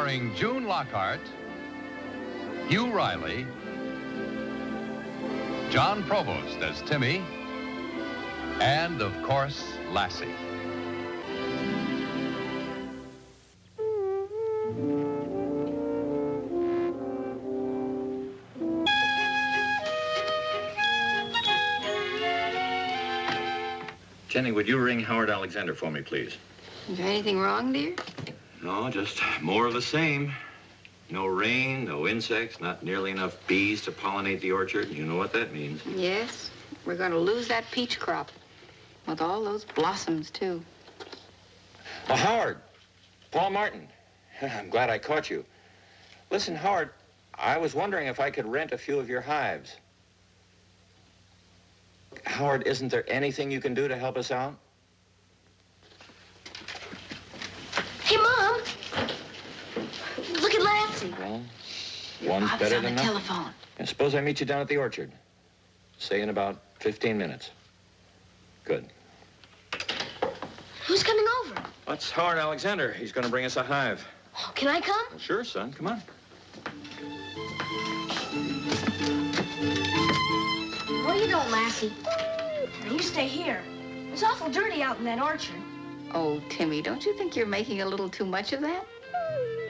starring June Lockhart, Hugh Riley, John Provost as Timmy, and, of course, Lassie. Jenny, would you ring Howard Alexander for me, please? Is there anything wrong, dear? No, just more of the same. No rain, no insects, not nearly enough bees to pollinate the orchard. You know what that means. Yes. We're going to lose that peach crop. With all those blossoms, too. Oh, Howard. Paul Martin. I'm glad I caught you. Listen, Howard, I was wondering if I could rent a few of your hives. Howard, isn't there anything you can do to help us out? Hey, Mom. Look at Lassie. Well, Your one's Bob's better on than the nothing. telephone. Yeah, suppose I meet you down at the orchard. Say in about 15 minutes. Good. Who's coming over? That's Howard Alexander. He's going to bring us a hive. Oh, can I come? Well, sure, son. Come on. No, you don't, Lassie. You stay here. It's awful dirty out in that orchard. Oh, Timmy, don't you think you're making a little too much of that?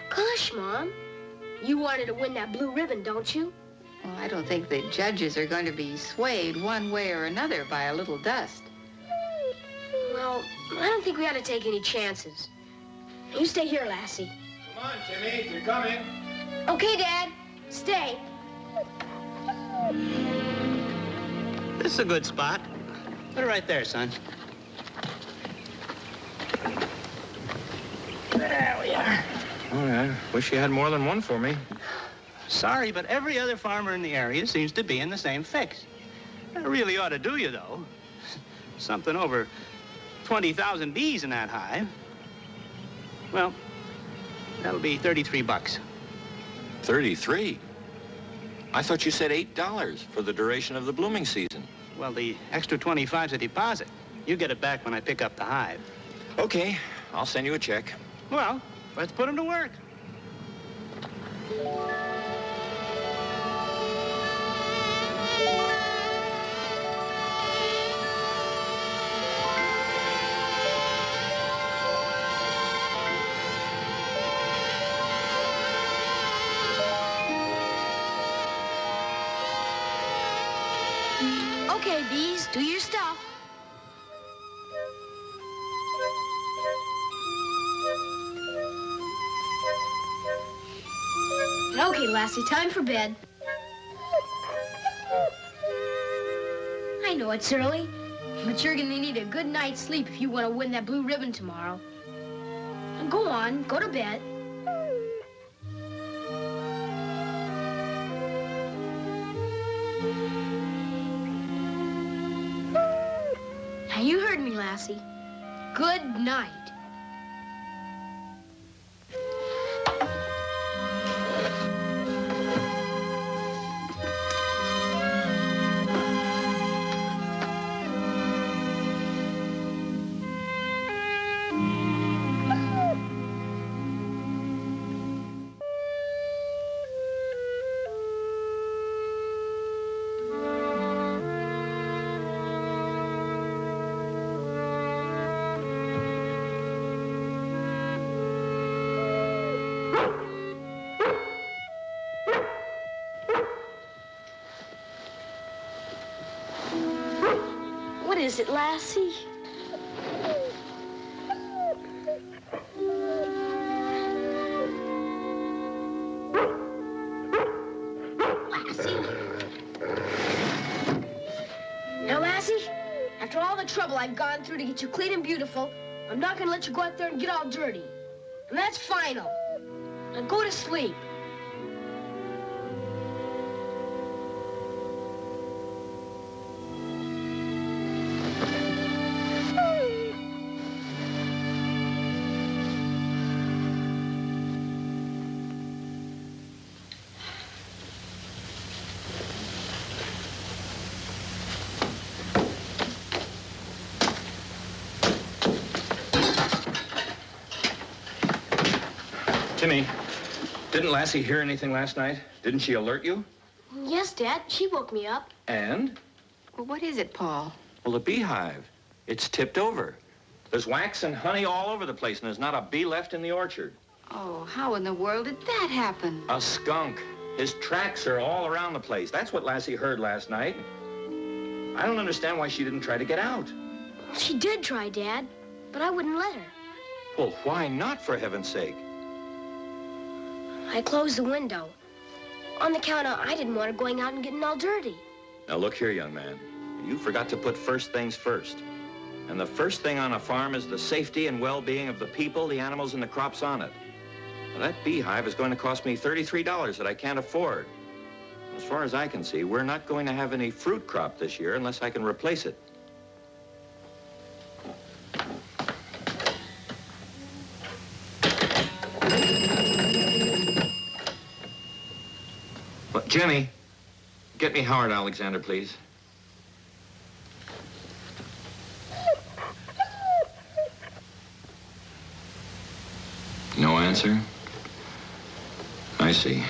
Gosh, Mom. You wanted to win that blue ribbon, don't you? Well, I don't think the judges are going to be swayed one way or another by a little dust. Well, I don't think we ought to take any chances. You stay here, Lassie. Come on, Timmy. You're coming. Okay, Dad. Stay. This is a good spot. Put it right there, son. There we are. Oh, yeah. Wish you had more than one for me. Sorry, but every other farmer in the area seems to be in the same fix. That really ought to do you, though. Something over 20,000 bees in that hive. Well, that'll be 33 bucks. 33? I thought you said $8 for the duration of the blooming season. Well, the extra 25's a deposit. You get it back when I pick up the hive. Okay, I'll send you a check. Well, let's put 'em to work. Okay, bees, do your stuff. Okay, Lassie, time for bed. I know it's early, but you're gonna need a good night's sleep if you want to win that blue ribbon tomorrow. Go on, go to bed. Now, you heard me, Lassie. Good night. What is it, Lassie? Lassie? Now, Lassie, after all the trouble I've gone through to get you clean and beautiful, I'm not gonna let you go out there and get all dirty. And that's final. Now go to sleep. Timmy, Didn't Lassie hear anything last night? Didn't she alert you? Yes, Dad. She woke me up. And? Well, what is it, Paul? Well, the beehive. It's tipped over. There's wax and honey all over the place, and there's not a bee left in the orchard. Oh, how in the world did that happen? A skunk. His tracks are all around the place. That's what Lassie heard last night. I don't understand why she didn't try to get out. She did try, Dad, but I wouldn't let her. Well, why not, for heaven's sake? I closed the window. On the count of I didn't want her going out and getting all dirty. Now, look here, young man. You forgot to put first things first. And the first thing on a farm is the safety and well-being of the people, the animals, and the crops on it. Now, that beehive is going to cost me $33 that I can't afford. As far as I can see, we're not going to have any fruit crop this year unless I can replace it. Well, Jenny, get me Howard Alexander, please. No answer? I see.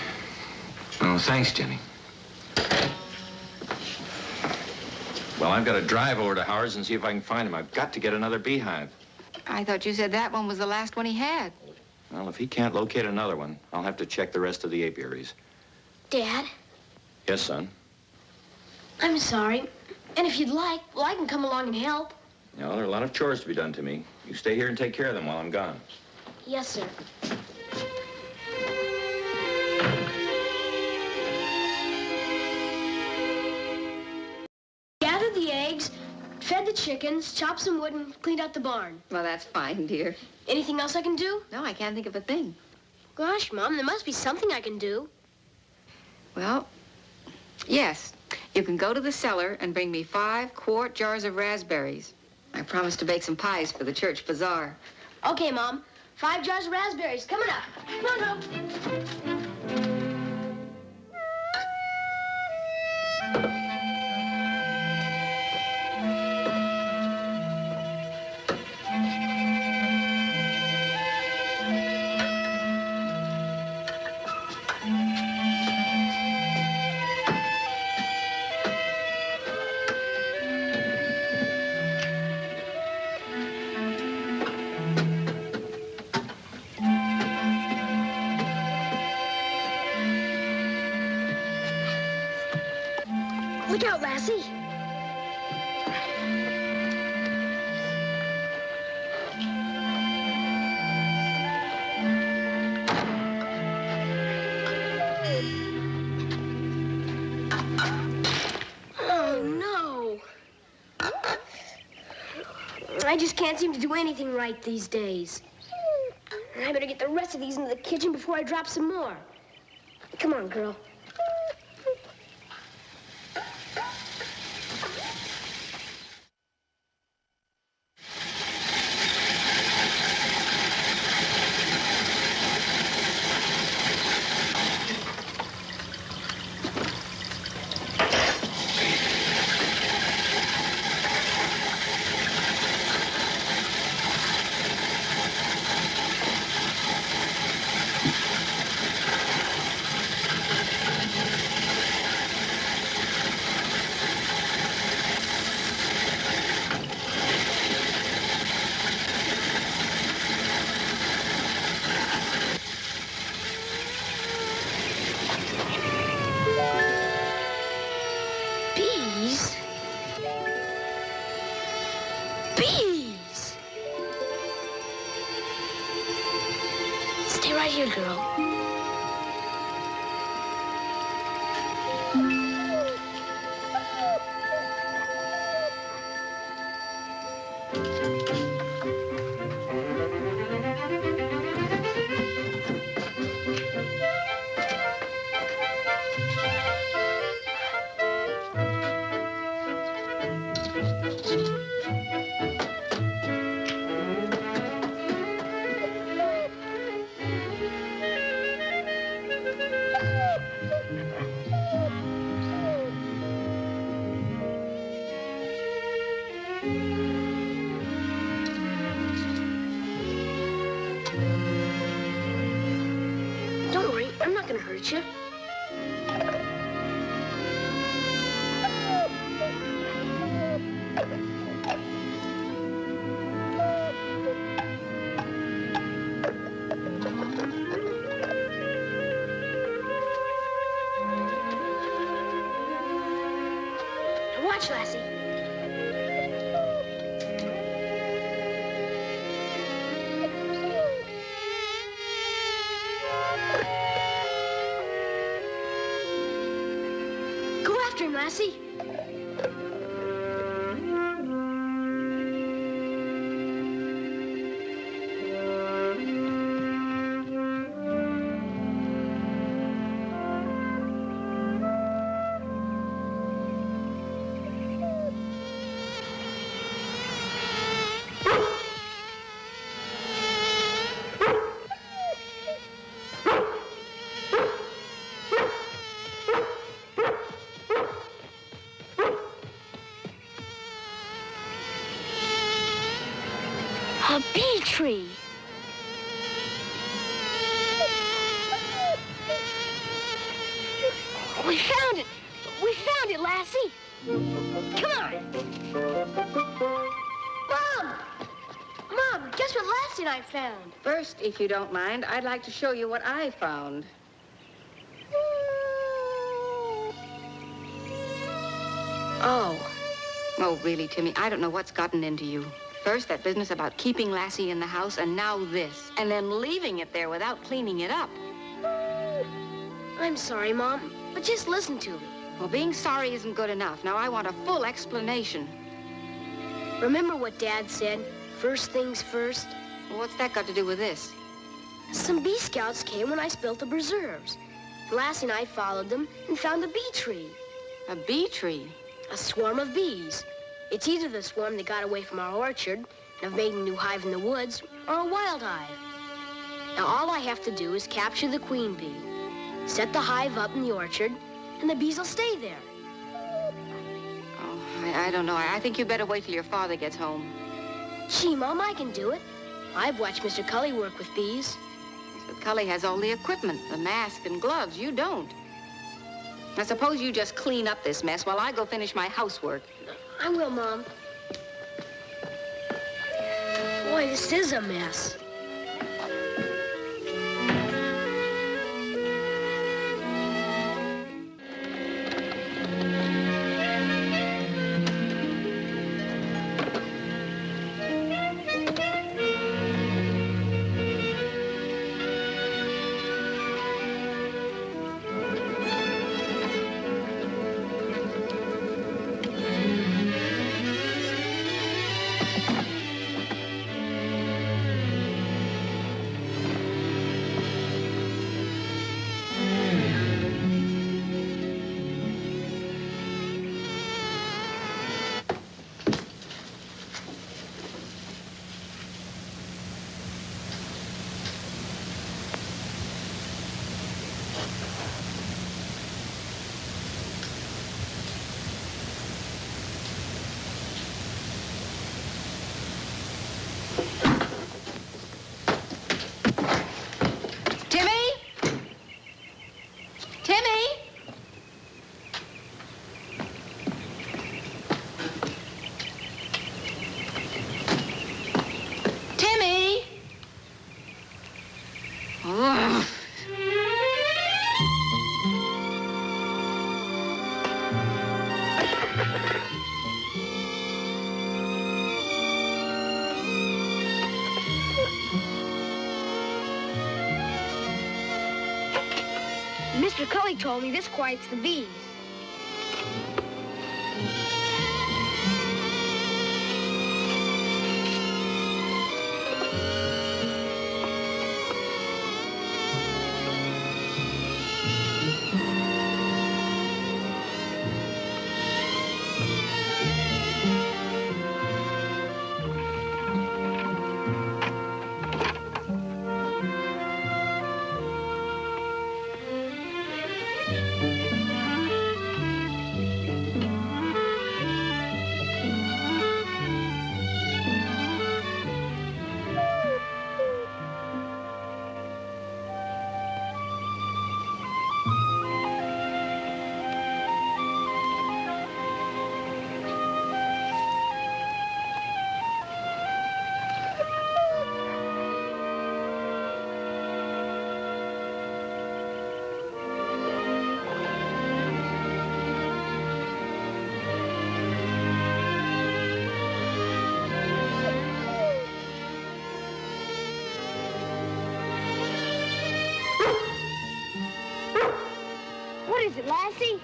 Oh, thanks, Jenny. Well, I've got to drive over to Howard's and see if I can find him. I've got to get another beehive. I thought you said that one was the last one he had. Well, if he can't locate another one, I'll have to check the rest of the apiaries. Dad, Yes, son? I'm sorry. And if you'd like, well, I can come along and help. You know, there are a lot of chores to be done to me. You stay here and take care of them while I'm gone. Yes, sir. Gathered the eggs, fed the chickens, chopped some wood, and cleaned out the barn. Well, that's fine, dear. Anything else I can do? No, I can't think of a thing. Gosh, Mom, there must be something I can do. Well, yes. You can go to the cellar and bring me 5 quart jars of raspberries. I promised to bake some pies for the church bazaar. Okay, Mom. 5 jars of raspberries coming up. Come on, Look out, Lassie. Oh, no. I just can't seem to do anything right these days. I better get the rest of these into the kitchen before I drop some more. Come on, girl. Bees? Bees! Stay right here, girl. Don't worry. gonna hurt you. Now watch, Lassie. Go after him, Lassie. A bee tree. We found it. We found it, Lassie. Come on. Mom! Mom, guess what Lassie and I found? First, if you don't mind, I'd like to show you what I found. Oh. Oh, really, Timmy, I don't know what's gotten into you. First, that business about keeping Lassie in the house, and now this. And then leaving it there without cleaning it up. I'm sorry, Mom, but just listen to me. Well, being sorry isn't good enough. Now, I want a full explanation. Remember what Dad said? First things first? Well, what's that got to do with this? Some Bee Scouts came when I spilled the preserves. Lassie and I followed them and found a bee tree. A bee tree? A swarm of bees. It's either the swarm that got away from our orchard and have made a new hive in the woods, or a wild hive. Now, all I have to do is capture the queen bee, set the hive up in the orchard, and the bees will stay there. Oh, I don't know. I think you better wait till your father gets home. Gee, Mom, I can do it. I've watched Mr. Cully work with bees. But Cully has all the equipment, the mask and gloves. You don't. Now, suppose you just clean up this mess while I go finish my housework. I will, Mom. Boy, this is a mess. Mr. Cully told me this quiets the bees. Lassie?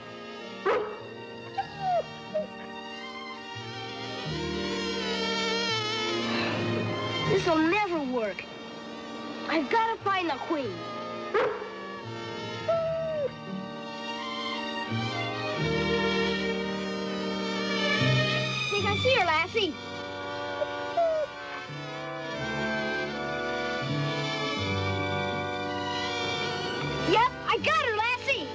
This'll never work. I've got to find the queen. Think I see her, Lassie. Yep, I got her, Lassie.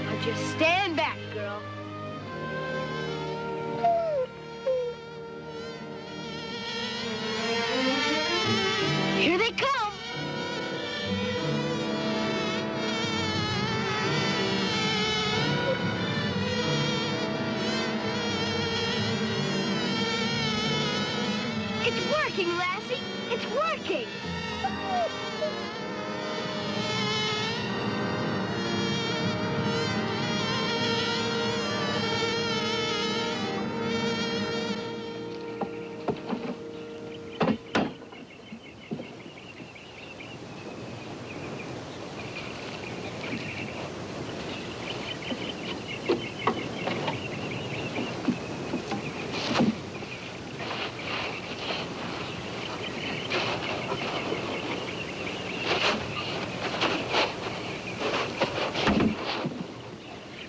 Now just stand back, girl. Here they come. It's working, Lassie. It's working.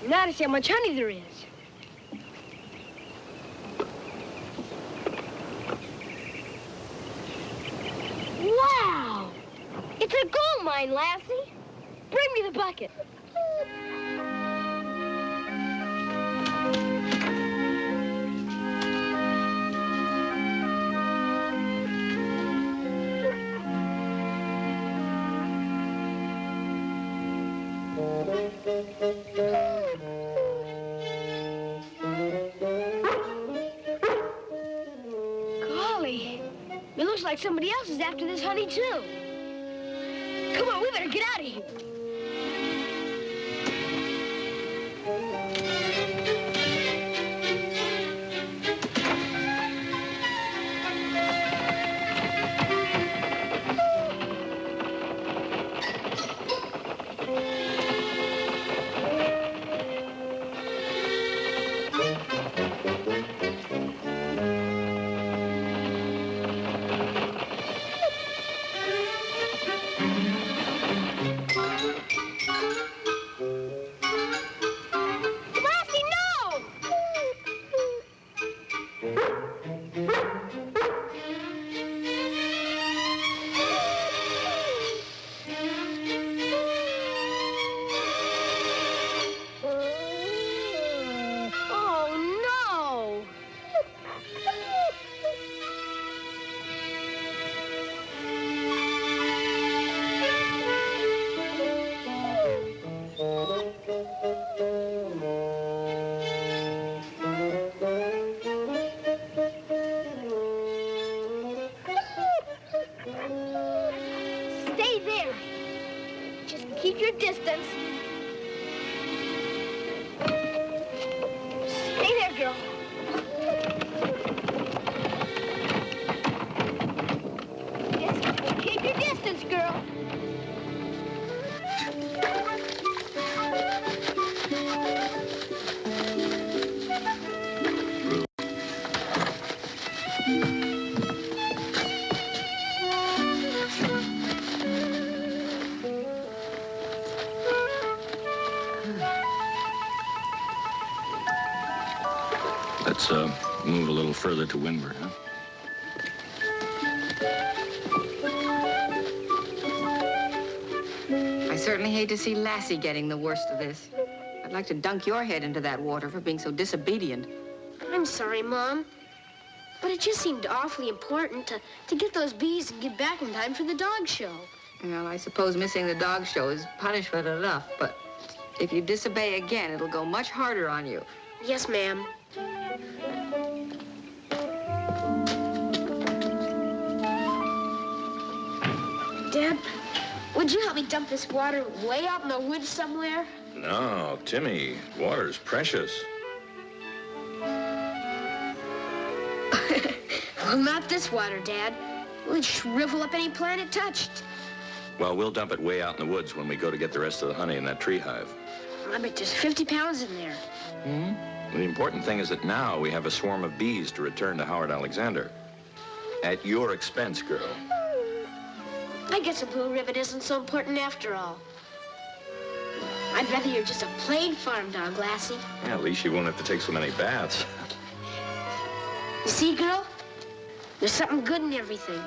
Now to see how much honey there is. Wow! It's a gold mine, Lassie. Bring me the bucket. Golly, it looks like somebody else is after this honey, too. Come on, we better get out of here. Stay there. Just keep your distance. Stay there, girl. Just keep your distance, girl. Let's move a little further to windward, huh? I certainly hate to see Lassie getting the worst of this. I'd like to dunk your head into that water for being so disobedient. I'm sorry, Mom. But it just seemed awfully important to get those bees and get back in time for the dog show. Well, I suppose missing the dog show is punishment enough, but if you disobey again, it'll go much harder on you. Yes, ma'am. Dad, would you help me dump this water way out in the woods somewhere? No, Timmy, water's precious. Well, not this water, Dad. We'd shrivel up any plant it touched. Well, we'll dump it way out in the woods when we go to get the rest of the honey in that tree hive. I bet there's 50 pounds in there. The important thing is that now we have a swarm of bees to return to Howard Alexander. At your expense, girl. I guess a blue ribbon isn't so important after all. I'd rather you're just a plain farm dog, Lassie. Yeah, at least you won't have to take so many baths. You see, girl? There's something good in everything.